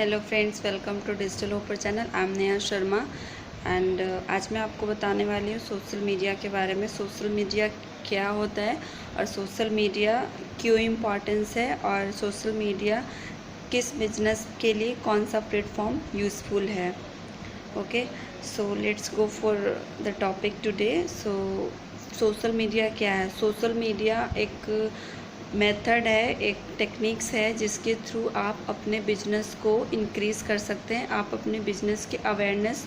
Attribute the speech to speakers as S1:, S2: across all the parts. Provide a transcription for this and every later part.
S1: Hello friends, welcome to digital hopper channel. I am Neha Sharma and आज मैं आपको बताने वाली हूँ सोशल मीडिया के बारे में। सोशल मीडिया क्या होता है और सोशल मीडिया क्यों इम्पॉर्टेंस है और सोशल मीडिया किस बिजनेस के लिए कौन सा प्लेटफॉर्म यूज़फुल है। Okay, so let's go for the topic today. Social media क्या है? सोशल मीडिया एक मेथड है, एक टेक्निक्स है जिसके थ्रू आप अपने बिजनेस को इंक्रीज़ कर सकते हैं। आप अपने बिजनेस की अवेयरनेस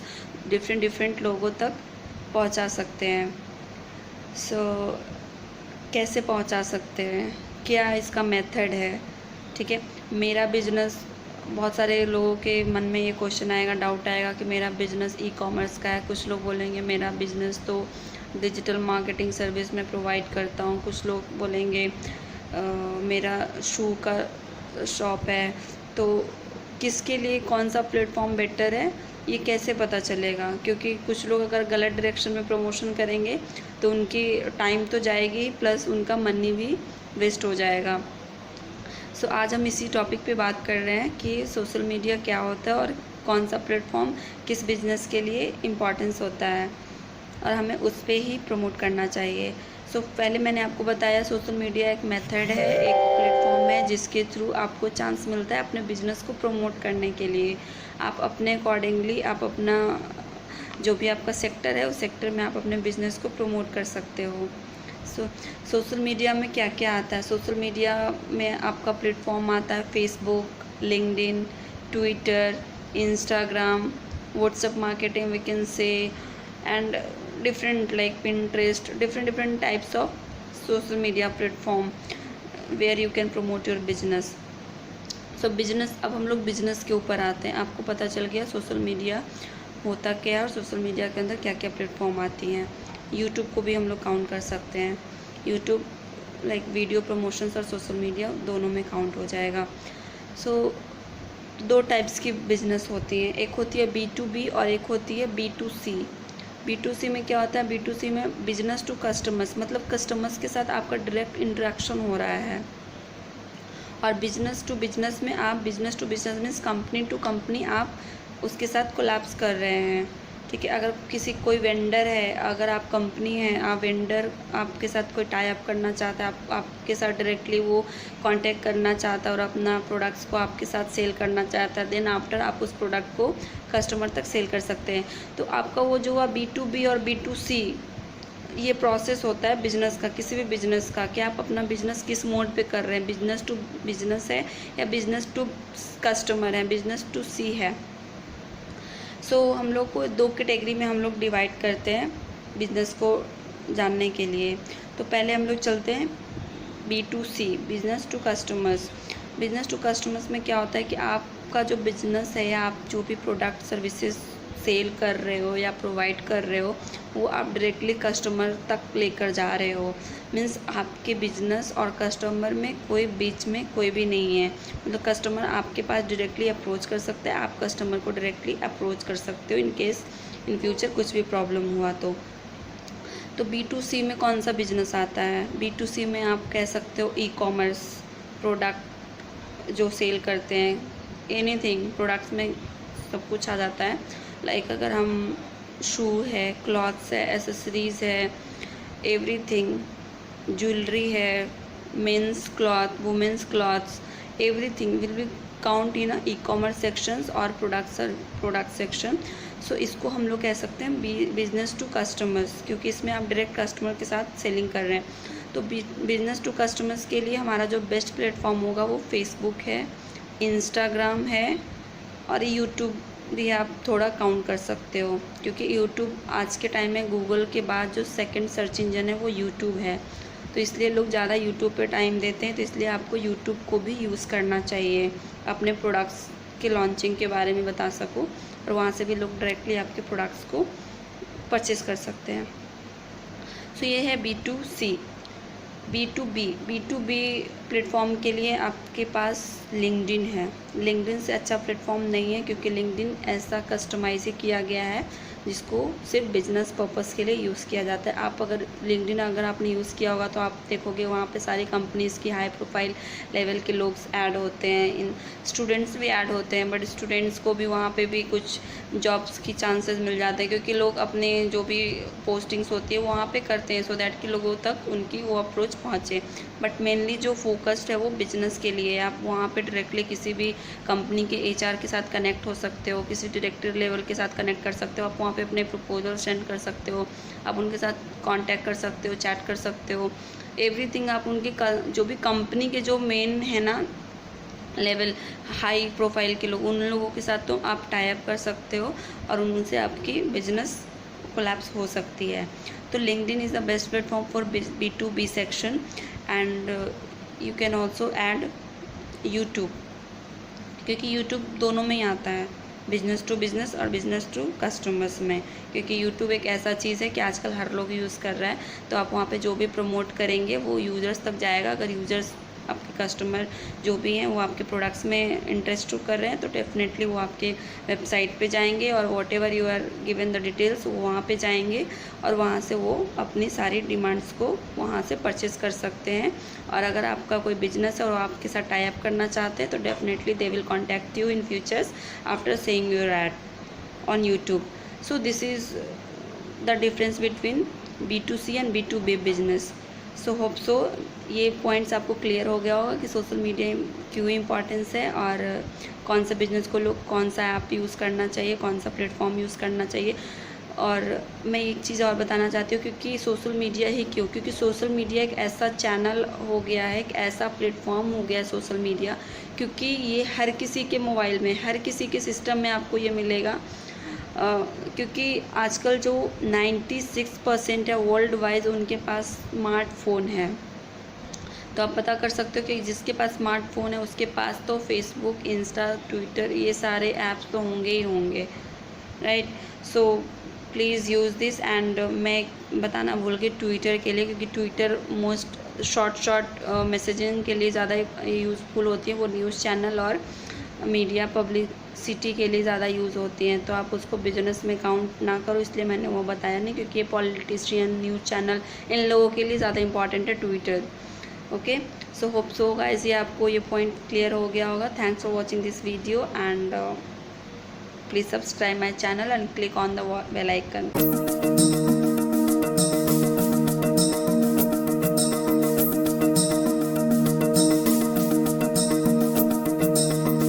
S1: डिफरेंट लोगों तक पहुंचा सकते हैं। कैसे पहुंचा सकते हैं, क्या इसका मेथड है? ठीक है, मेरा बिजनेस, बहुत सारे लोगों के मन में ये क्वेश्चन आएगा, डाउट आएगा कि मेरा बिजनेस ई कॉमर्स का है। कुछ लोग बोलेंगे मेरा बिजनेस तो डिजिटल मार्केटिंग सर्विस में प्रोवाइड करता हूँ। कुछ लोग बोलेंगे मेरा शू का शॉप है। तो किसके लिए कौन सा प्लेटफॉर्म बेटर है, ये कैसे पता चलेगा? क्योंकि कुछ लोग अगर गलत डायरेक्शन में प्रमोशन करेंगे तो उनकी टाइम तो जाएगी, प्लस उनका मनी भी वेस्ट हो जाएगा। आज हम इसी टॉपिक पे बात कर रहे हैं कि सोशल मीडिया क्या होता है और कौन सा प्लेटफॉर्म किस बिज़नेस के लिए इम्पॉर्टेंस होता है और हमें उस पर ही प्रमोट करना चाहिए। पहले मैंने आपको बताया सोशल मीडिया एक मेथड है, एक प्लेटफॉर्म है जिसके थ्रू आपको चांस मिलता है अपने बिज़नेस को प्रमोट करने के लिए। आप अपने अकॉर्डिंगली आप अपना जो भी आपका सेक्टर है उस सेक्टर में आप अपने बिज़नेस को प्रमोट कर सकते हो। सोशल मीडिया में क्या क्या आता है? सोशल मीडिया में आपका प्लेटफॉर्म आता है Facebook, LinkedIn, Twitter, Instagram, WhatsApp marketing we can say, and different like Pinterest, different types of social media platform where you can promote your business. Business, अब हम लोग बिजनेस के ऊपर आते हैं। आपको पता चल गया सोशल मीडिया होता क्या है और सोशल मीडिया के अंदर क्या क्या प्लेटफॉर्म आती हैं। यूट्यूब को भी हम लोग काउंट कर सकते हैं। यूट्यूब लाइक वीडियो प्रमोशंस और सोशल मीडिया दोनों में काउंट हो जाएगा। दो टाइप्स की बिजनेस होती हैं, एक होती है B2B और एक होती है B2C। B2C में क्या होता है? B2C में बिजनेस टू कस्टमर्स, मतलब कस्टमर्स के साथ आपका डायरेक्ट इंटरेक्शन हो रहा है। और बिजनेस टू बिजनेस में आप business to business means company to company आप उसके साथ कोलैप्स कर रहे हैं। ठीक है, अगर कोई वेंडर है, अगर आप कंपनी हैं, आप वेंडर आपके साथ कोई टाई अप करना चाहता है, आपके साथ डायरेक्टली वो कांटेक्ट करना चाहता है और अपना प्रोडक्ट्स को आपके साथ सेल करना चाहता है, देन आफ्टर आप उस प्रोडक्ट को कस्टमर तक सेल कर सकते हैं। तो आपका वो जो हुआ B2B और B2C, ये प्रोसेस होता है बिजनेस का, किसी भी बिजनेस का, कि आप अपना बिजनेस किस मोड पे कर रहे हैं, बिजनेस टू बिजनेस है या बिजनेस टू कस्टमर है, बिजनेस टू सी है। हम लोग को दो कैटेगरी में हम लोग डिवाइड करते हैं बिज़नेस को जानने के लिए। तो पहले हम लोग चलते हैं B2C, business to customers. Business to customers में क्या होता है कि आपका जो बिज़नेस है या आप जो भी प्रोडक्ट सर्विसेज सेल कर रहे हो या प्रोवाइड कर रहे हो वो आप डायरेक्टली कस्टमर तक लेकर जा रहे हो। मीन्स आपके बिजनेस और कस्टमर में कोई बीच में कोई भी नहीं है। मतलब कस्टमर आपके पास डायरेक्टली अप्रोच कर सकता है, आप कस्टमर को डायरेक्टली अप्रोच कर सकते हो इन केस इन फ्यूचर कुछ भी प्रॉब्लम हुआ तो। B2C में कौन सा बिजनेस आता है? B2C में आप कह सकते हो ई कॉमर्स, प्रोडक्ट जो सेल करते हैं, एनीथिंग प्रोडक्ट्स में सब कुछ आ जाता है। लाइक अगर हम शू है, क्लॉथ्स है, एसेसरीज़ है, एवरीथिंग, ज्वेलरी है, men's cloth, women's clothes, everything will be count in e commerce sections और प्रोडक्ट सेक्शन। इसको हम लोग कह सकते हैं बिजनेस टू कस्टमर्स, क्योंकि इसमें आप डायरेक्ट कस्टमर के साथ सेलिंग कर रहे हैं। तो बिजनेस टू कस्टमर्स के लिए हमारा जो बेस्ट प्लेटफॉर्म होगा वो फेसबुक है, इंस्टाग्राम है और यूट्यूब भी आप थोड़ा काउंट कर सकते हो, क्योंकि यूट्यूब आज के टाइम में गूगल के बाद जो सेकंड सर्च इंजन है वो यूट्यूब है। तो इसलिए लोग ज़्यादा यूट्यूब पे टाइम देते हैं। तो इसलिए आपको यूट्यूब को भी यूज़ करना चाहिए अपने प्रोडक्ट्स के लॉन्चिंग के बारे में बता सको, और वहाँ से भी लोग डायरेक्टली आपके प्रोडक्ट्स को परचेज़ कर सकते हैं। ये है B2C। B2B प्लेटफॉर्म के लिए आपके पास लिंक्डइन है। लिंक्डइन से अच्छा प्लेटफॉर्म नहीं है, क्योंकि लिंक्डइन ऐसा कस्टमाइज ही किया गया है जिसको सिर्फ बिजनेस पर्पस के लिए यूज़ किया जाता है। आप अगर लिंक्डइन अगर आपने यूज़ किया होगा तो आप देखोगे वहाँ पे सारी कंपनीज़ की हाई प्रोफाइल लेवल के लोग ऐड होते हैं, इन स्टूडेंट्स भी ऐड होते हैं, बट स्टूडेंट्स को भी वहाँ पे भी कुछ जॉब्स की चांसेस मिल जाते हैं, क्योंकि लोग अपने जो भी पोस्टिंग्स होती है वहाँ पे करते हैं, सो दैट कि लोगों तक उनकी वो अप्रोच पहुँचे। बट मेनली जो फोकस्ड है वो बिजनेस के लिए है। आप वहाँ पे डायरेक्टली किसी भी कंपनी के एचआर के साथ कनेक्ट हो सकते हो, किसी डायरेक्टर लेवल के साथ कनेक्ट कर सकते हो, आप वहाँ पे अपने प्रपोजल सेंड कर सकते हो, आप उनके साथ कांटेक्ट कर सकते हो, चैट कर सकते हो, एवरीथिंग। आप उनकी जो भी कंपनी के जो मेन है ना लेवल हाई प्रोफाइल के लोग, उन लोगों के साथ तो आप टाई अप कर सकते हो और उनसे आपकी बिजनेस कोलैप्स हो सकती है। तो LinkedIn is the best platform for B2B section and you can also add YouTube, क्योंकि यूट्यूब दोनों में ही आता है, बिजनेस टू बिजनेस और बिजनेस टू कस्टमर्स में, क्योंकि यूट्यूब एक ऐसा चीज़ है कि आजकल हर लोग यूज़ कर रहा है। तो आप वहाँ पे जो भी प्रमोट करेंगे वो यूज़र्स तक जाएगा। अगर यूज़र्स आपके कस्टमर जो भी हैं वो आपके प्रोडक्ट्स में इंटरेस्ट कर रहे हैं तो डेफिनेटली वो आपके वेबसाइट पे जाएंगे और whatever you are given the details वो वहाँ पे जाएंगे और वहाँ से वो अपनी सारी डिमांड्स को वहाँ से परचेस कर सकते हैं। और अगर आपका कोई बिजनेस है और आपके साथ टाई अप करना चाहते हैं तो definitely they will contact you in futures after saying your add on YouTube. So this is the difference between B2C and B2B business. So hope सो ये पॉइंट्स आपको क्लियर हो गया होगा कि सोशल मीडिया क्यों इम्पॉर्टेंस है और कौन सा बिजनेस को लोग कौन सा ऐप यूज़ करना चाहिए, कौन सा प्लेटफॉर्म यूज़ करना चाहिए। और मैं एक चीज़ और बताना चाहती हूँ, क्योंकि सोशल मीडिया ही क्यों, क्योंकि सोशल मीडिया एक ऐसा चैनल हो गया है, एक ऐसा प्लेटफॉर्म हो गया है सोशल मीडिया, क्योंकि ये हर किसी के मोबाइल में, हर किसी के सिस्टम में आपको ये मिलेगा। क्योंकि आजकल जो 96% है वर्ल्ड वाइज उनके पास स्मार्टफोन है। तो आप पता कर सकते हो कि जिसके पास स्मार्टफोन है उसके पास तो फेसबुक, इंस्टा, ट्विटर ये सारे ऐप्स तो होंगे ही होंगे, right. So please use this. And मैं बताना भूल गई ट्विटर के लिए, क्योंकि ट्विटर मोस्ट शॉर्ट मैसेजिंग के लिए ज़्यादा यूज़फुल होती है। वो न्यूज़ चैनल और मीडिया पब्लिसिटी के लिए ज़्यादा यूज़ होती हैं, तो आप उसको बिजनेस में काउंट ना करो, इसलिए मैंने वो बताया नहीं, क्योंकि ये पॉलिटिशियन, न्यूज़ चैनल, इन लोगों के लिए ज़्यादा इंपॉर्टेंट है Twitter. Okay, so hope so guys ये आपको ये पॉइंट क्लियर हो गया होगा। Thanks for watching this video and please subscribe my channel and click on the bell icon.